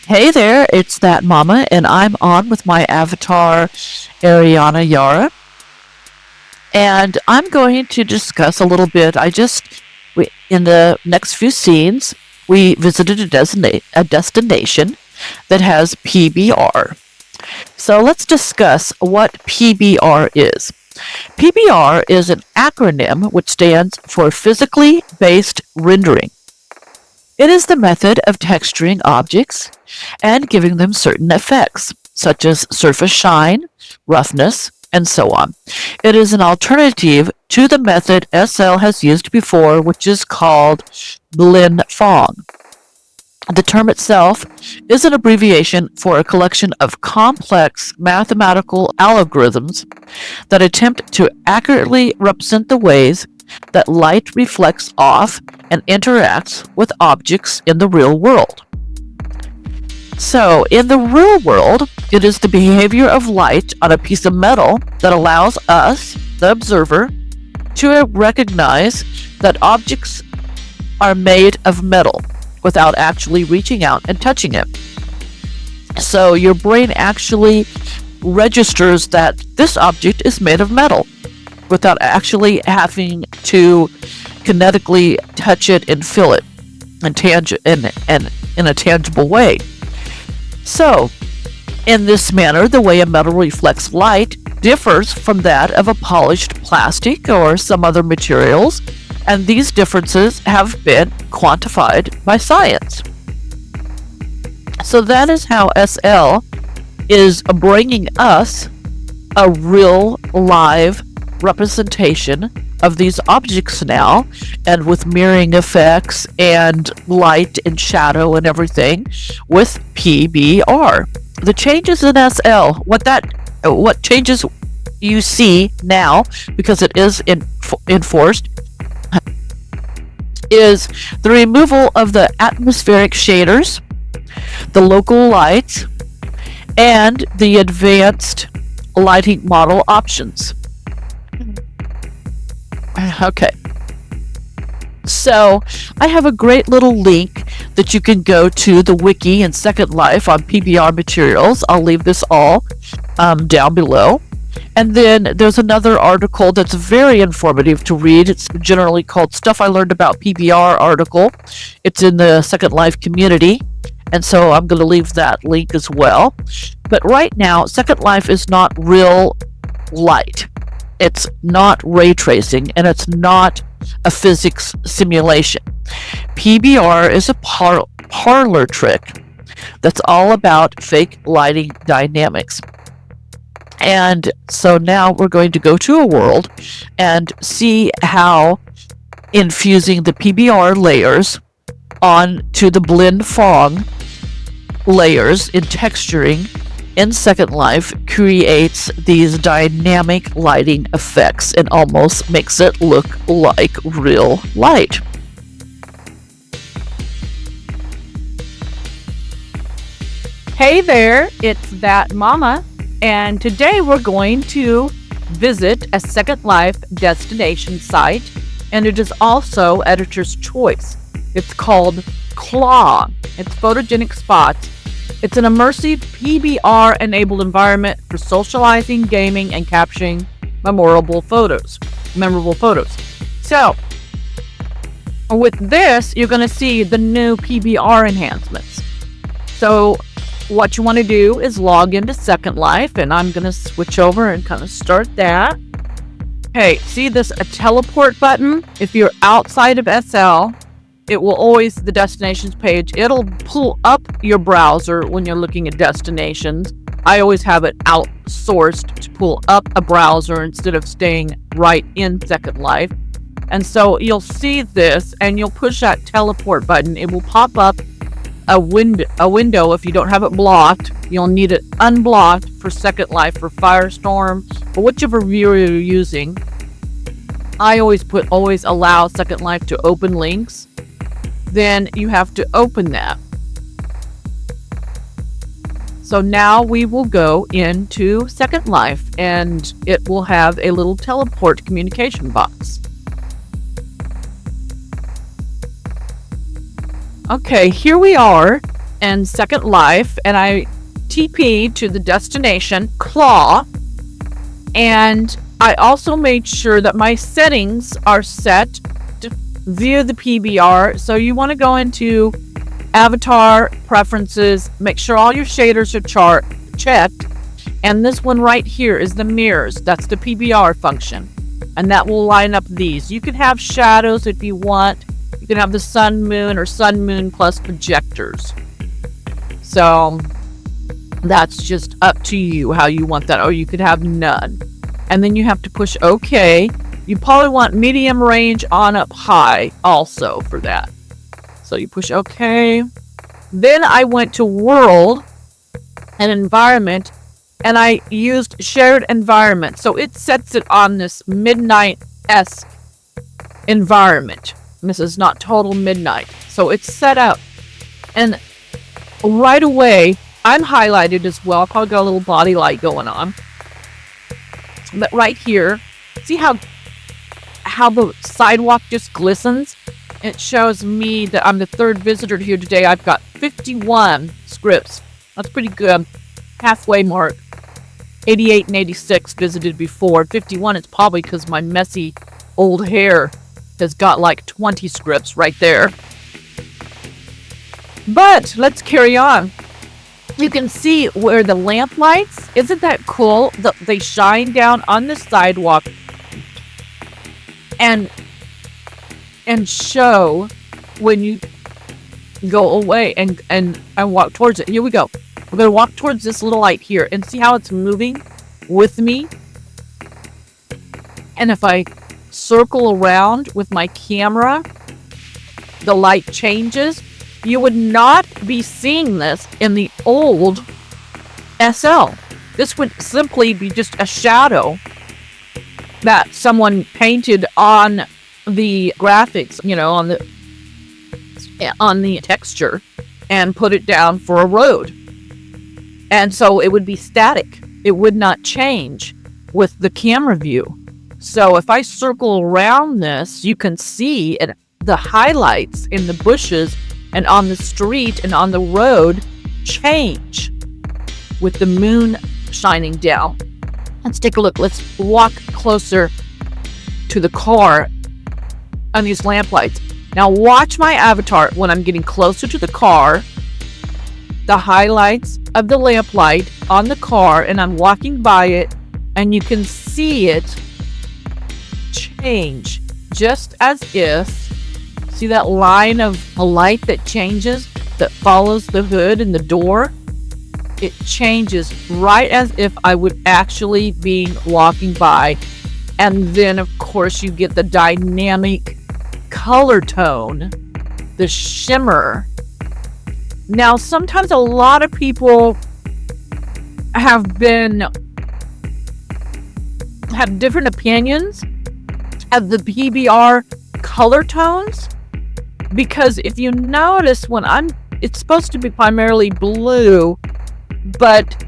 Hey there, it's Thatmomma, and I'm on with my avatar, Ariana Yara, and I'm going to discuss a little bit. In the next few scenes, we visited a destination that has PBR. So let's discuss what PBR is. PBR is an acronym which stands for Physically Based Rendering. It is the method of texturing objects and giving them certain effects, such as surface shine, roughness, and so on. It is an alternative to the method SL has used before, which is called blend Fong. The term itself is an abbreviation for a collection of complex mathematical algorithms that attempt to accurately represent the ways that light reflects off and interacts with objects in the real world. So, in the real world, it is the behavior of light on a piece of metal that allows us, the observer, to recognize that objects are made of metal without actually reaching out and touching it. So, your brain actually registers that this object is made of metal without actually having to kinetically touch it and feel it in a tangible way. So, in this manner, the way a metal reflects light differs from that of a polished plastic or some other materials, and these differences have been quantified by science. So that is how SL is bringing us a real live representation of these objects now, and with mirroring effects and light and shadow and everything with PBR. The changes in SL, what changes you see now, because it is enforced, is the removal of the atmospheric shaders, the local lights, and the advanced lighting model options. Okay. So, I have a great little link that you can go to the wiki and Second Life on PBR materials. I'll leave this all down below. And then there's another article that's very informative to read. It's generally called Stuff I Learned About PBR article. It's in the Second Life community. And so I'm going to leave that link as well. But right now, Second Life is not real light. It's not ray tracing, and it's not a physics simulation. PBR is a parlor trick that's all about fake lighting dynamics. And so now we're going to go to a world and see how infusing the PBR layers onto the blend Fong layers in texturing in Second Life creates these dynamic lighting effects and almost makes it look like real light. Hey there, it's Thatmomma, and today we're going to visit a Second Life destination site, and it is also editor's choice. It's called Claw. It's photogenic spots. It's an immersive PBR-enabled environment for socializing, gaming, and capturing memorable photos. So, with this, you're going to see the new PBR enhancements. So, what you want to do is log into Second Life, and I'm going to switch over and kind of start that. Okay, see this a teleport button? If you're outside of SL, it will always, the destinations page, it'll pull up your browser when you're looking at destinations. I always have it outsourced to pull up a browser instead of staying right in Second Life. And so you'll see this, and you'll push that teleport button. It will pop up a window. If you don't have it blocked, you'll need it unblocked for Second Life, for Firestorm, or whichever viewer you're using. I always allow Second Life to open links. Then you have to open that. So now we will go into Second Life, and it will have a little teleport communication box. Okay, here we are, and Second Life, and I TP to the destination, Claw, and I also made sure that my settings are set via the PBR. So you want to go into Avatar Preferences, make sure all your shaders are checked, and this one right here is the mirrors. That's the PBR function, and that will line up these. You can have shadows if you want. You can have the sun, moon, or sun, moon plus projectors. So that's just up to you how you want that, or you could have none. And then you have to push OK. You probably want medium range on up high also for that. So you push OK. Then I went to world and environment, and I used shared environment. So it sets it on this midnight-esque environment. This is not total midnight. So it's set up. And right away, I'm highlighted as well. Probably got a little body light going on. But right here, see how the sidewalk just glistens? It shows me that I'm the third visitor here today. I've got 51 scripts. That's pretty good. Halfway mark. 88 and 86 visited before. 51 is probably because my messy old hair has got like 20 scripts right there. But let's carry on. You can see where the lamp lights, isn't that cool? They shine down on the sidewalk and show when you go away and walk towards it. Here we go. We're going to walk towards this little light here and see how it's moving with me. And if I circle around with my camera, the light changes. You would not be seeing this in the old SL. This would simply be just a shadow that someone painted on the graphics, on the texture, and put it down for a road. And so it would be static. It would not change with the camera view. So if I circle around this, you can see the highlights in the bushes and on the street and on the road change with the moon shining down. Let's take a look. Let's walk closer to the car on these lamp lights. Now watch my avatar when I'm getting closer to the car, the highlights of the lamp light on the car, and I'm walking by it, and you can see it change just as if, see that line of a light that changes, that follows the hood and the door? It changes right as if I would actually be walking by. And then, of course, you get the dynamic color tone, the shimmer. Now, sometimes a lot of people have different opinions of the PBR color tones, because if you notice it's supposed to be primarily blue, but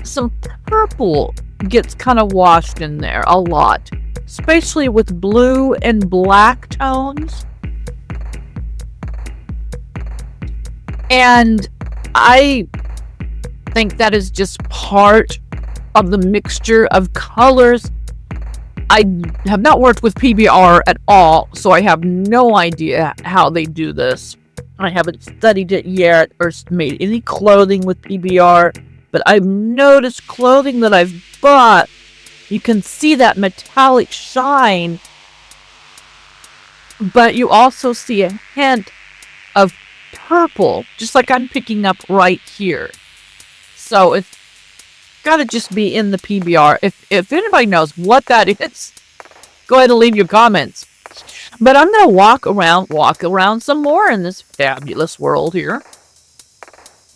some purple gets kind of washed in there a lot, especially with blue and black tones. And I think that is just part of the mixture of colors. I have not worked with PBR at all, so I have no idea how they do this. I haven't studied it yet or made any clothing with PBR, but I've noticed clothing that I've bought, you can see that metallic shine, but you also see a hint of purple, just like I'm picking up right here. So it's got to just be in the PBR. If anybody knows what that is, go ahead and leave your comments. But I'm going to walk around some more in this fabulous world here.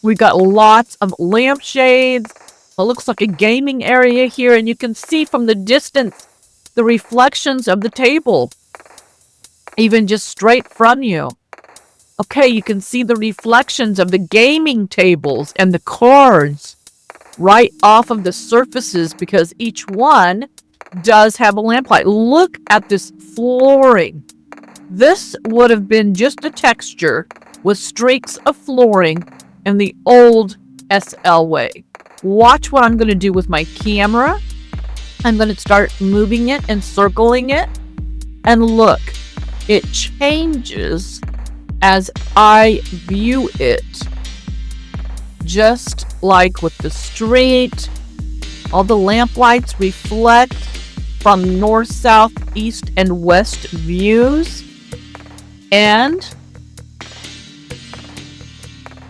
We got lots of lampshades. It looks like a gaming area here, and you can see from the distance the reflections of the table, even just straight from you. Okay, you can see the reflections of the gaming tables and the cards right off of the surfaces, because each one does have a lamplight. Look at this flooring. This would have been just a texture with streaks of flooring and the old SL way. Watch what I'm going to do with my camera. I'm going to start moving it and circling it. And look, it changes as I view it. Just like with the street, all the lamp lights reflect from north, south, east, and west views. And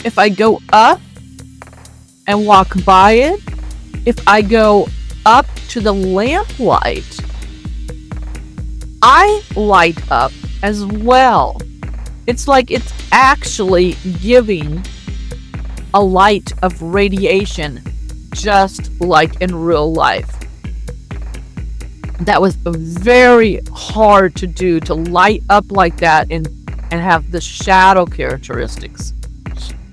if I go up and walk by it, if I go up to the lamplight, I light up as well. It's like it's actually giving a light of radiation, just like in real life. That was very hard to do, to light up like that and have the shadow characteristics.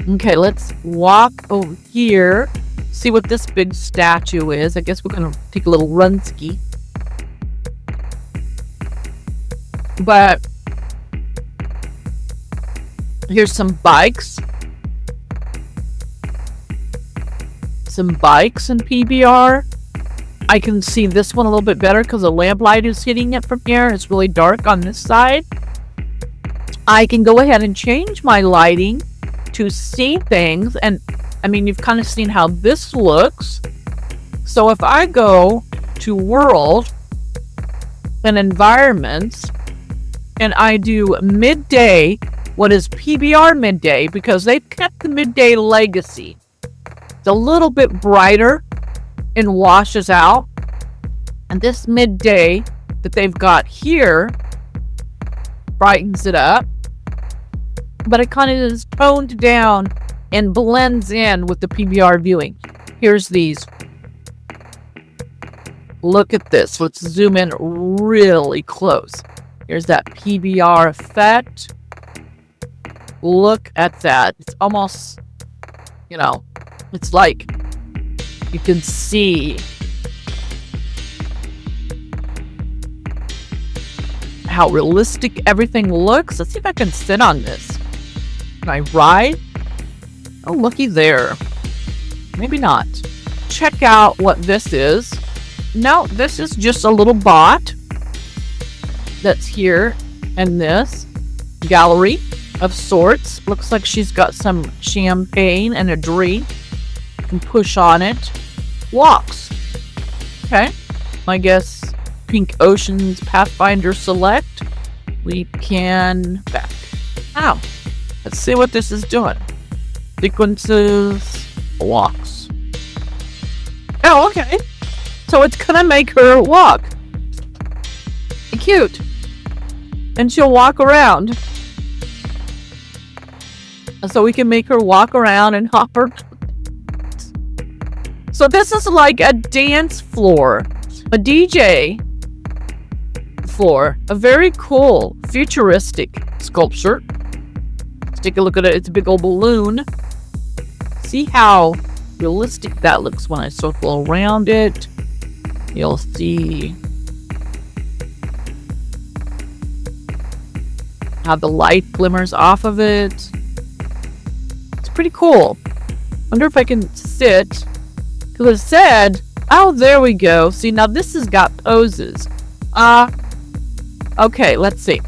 Okay, let's walk over here, see what this big statue is. I guess we're going to take a little run-ski. But here's some bikes. Some bikes in PBR. I can see this one a little bit better because the lamplight is hitting it from here. It's really dark on this side. I can go ahead and change my lighting to see things. And I mean, you've kind of seen how this looks. So if I go to world and environments and I do midday, what is PBR midday, because they've kept the midday legacy. It's a little bit brighter and washes out. And this midday that they've got here brightens it up. But it kind of is toned down and blends in with the PBR viewing. Here's these. Look at this. Let's zoom in really close. Here's that PBR effect. Look at that. It's almost, it's like you can see how realistic everything looks. Let's see if I can sit on this. Can I ride? Oh, looky there. Maybe not. Check out what this is. No, this is just a little bot that's here in this gallery of sorts. Looks like she's got some champagne and a drink. You can push on it. Walks. Okay. I guess Pink Ocean's Pathfinder Select. We can back out. Let's see what this is doing. Sequences. Walks. Oh, okay. So it's gonna make her walk. Cute. And she'll walk around. So we can make her walk around and hop her. So this is like a dance floor, a DJ floor, a very cool futuristic sculpture. Let's take a look at it. It's a big old balloon. See how realistic that looks when I circle around it. You'll see how the light glimmers off of it. It's pretty cool. Wonder if I can sit. Because it said, oh, there we go. See, now this has got poses. Okay, let's see.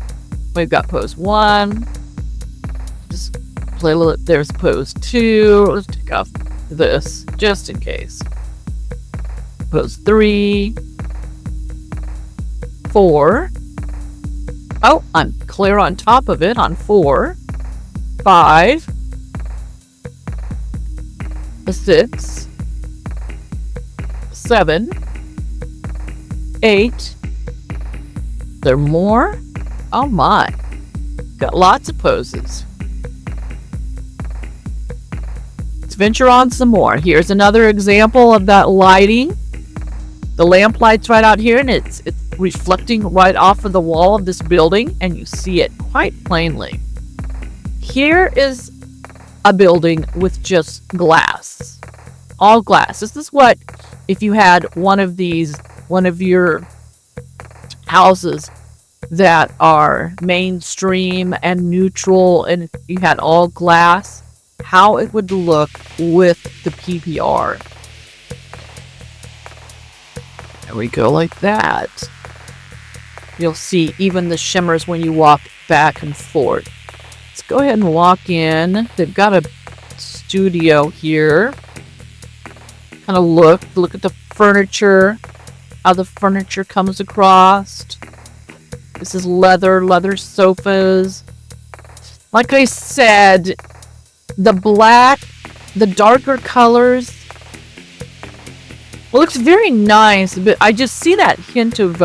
We've got pose 1. Just play a little. There's pose 2. Let's take off this, just in case. Pose 3. 4. Oh, I'm clear on top of it on 4. 5. 6. 7. 8. There more? Oh my. Got lots of poses. Let's venture on some more. Here's another example of that lighting. The lamp light's right out here, and it's reflecting right off of the wall of this building, and you see it quite plainly. Here is a building with just glass. All glass. This is what, if you had one of your houses that are mainstream and neutral, and you had all glass, how it would look with the PBR. There we go, like that. You'll see even the shimmers when you walk back and forth. Let's go ahead and walk in. They've got a studio here. Kind of look at the furniture, how the furniture comes across. This is leather sofas. Like I said, the black, the darker colors, well, looks very nice, but I just see that hint of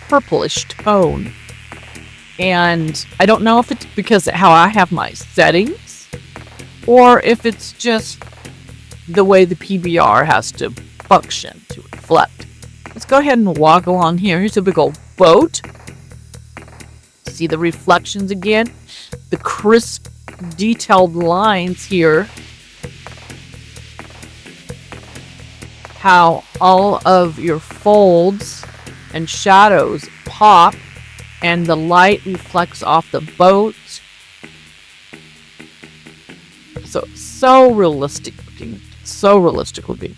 purplish tone. And I don't know if it's because of how I have my settings, or if it's just the way the PBR has to function to reflect. Let's go ahead and walk along here. Here's a big old boat. See the reflections again? The crisp, detailed lines here. How all of your folds and shadows pop and the light reflects off the boat. So realistic looking. So realistic looking.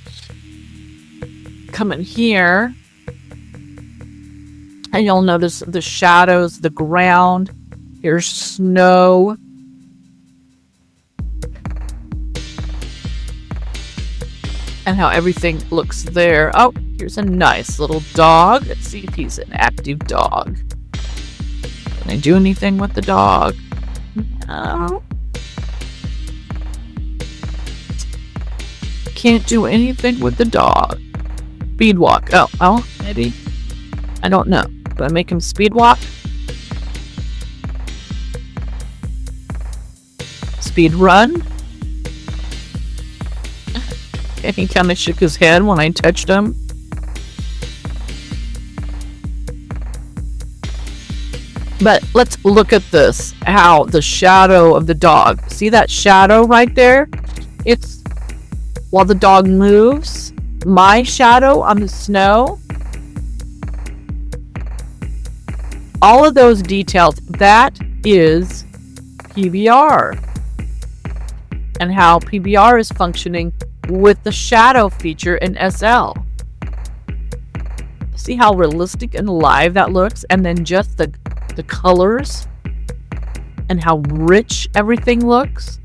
Come in here and you'll notice the shadows, the ground. Here's snow. And how everything looks there. Oh, here's a nice little dog. Let's see if he's an active dog. Can I do anything with the dog? No. Can't do anything with the dog. Speed walk. Oh, maybe. I don't know. Do I make him speed walk? Speed run? And he kind of shook his head when I touched him. But let's look at this. How the shadow of the dog. See that shadow right there? It's while the dog moves. My shadow on the snow. All of those details. That is PBR. And how PBR is functioning with the shadow feature in SL. See how realistic and live that looks? And then just the colors and how rich everything looks.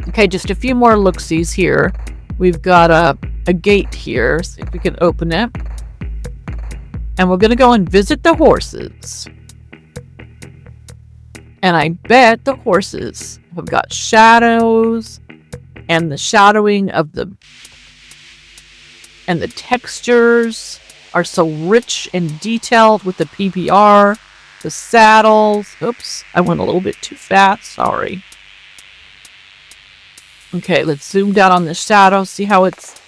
Okay, just a few more look-sees here. We've got a gate here. See if we can open it. And we're going to go and visit the horses. And I bet the horses have got shadows and the shadowing of the textures are so rich and detailed with the PBR, the saddles. Oops, I went a little bit too fast. Sorry. Okay, let's zoom down on the shadow. See how it's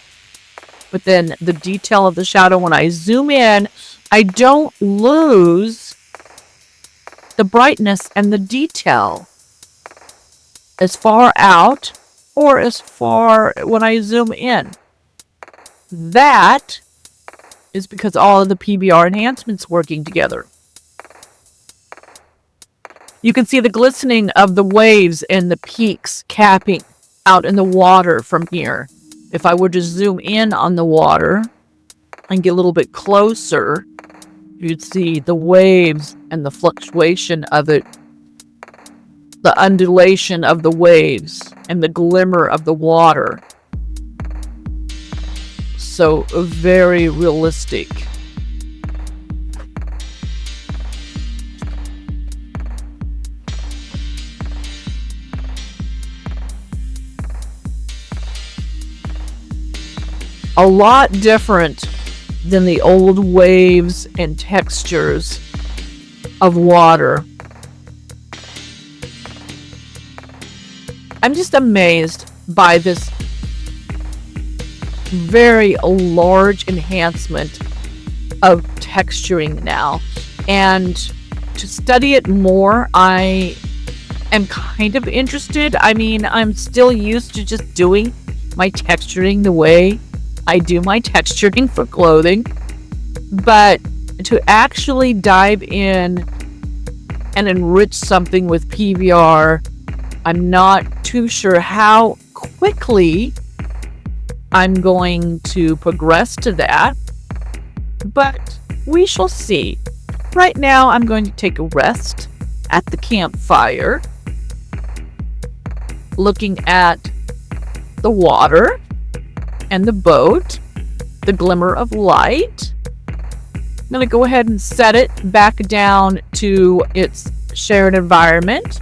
within the detail of the shadow. When I zoom in, I don't lose the brightness and the detail as far out or as far when I zoom in. That is because all of the PBR enhancements working together. You can see the glistening of the waves and the peaks capping out in the water from here. If I were to zoom in on the water and get a little bit closer, you'd see the waves and the fluctuation of it, the undulation of the waves and the glimmer of the water. So very realistic. A lot different than the old waves and textures of water. I'm just amazed by this very large enhancement of texturing now. And to study it more, I am kind of interested. I mean, I'm still used to just doing my texturing the way I do my texturing for clothing, but to actually dive in and enrich something with PBR. I'm not too sure how quickly I'm going to progress to that, but we shall see. Right now, I'm going to take a rest at the campfire, looking at the water and the boat, the glimmer of light. I'm going to go ahead and set it back down to its shared environment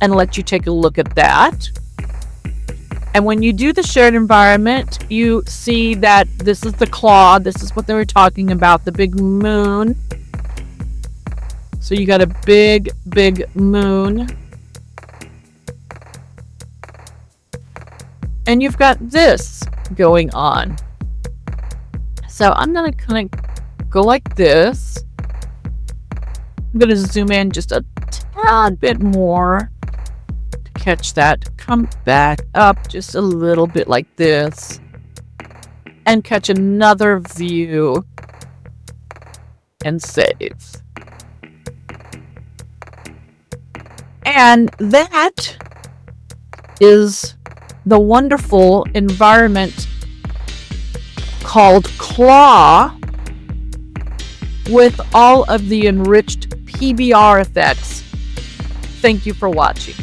and let you take a look at that. And when you do the shared environment, you see that this is the claw. This is what they were talking about, the big moon. So you got a big, big moon. And you've got this going on. So I'm going to kind of go like this. I'm going to zoom in just a tad bit more to catch that. Come back up just a little bit like this. And catch another view. And save. And that is the wonderful environment called Claw with all of the enriched PBR effects. Thank you for watching.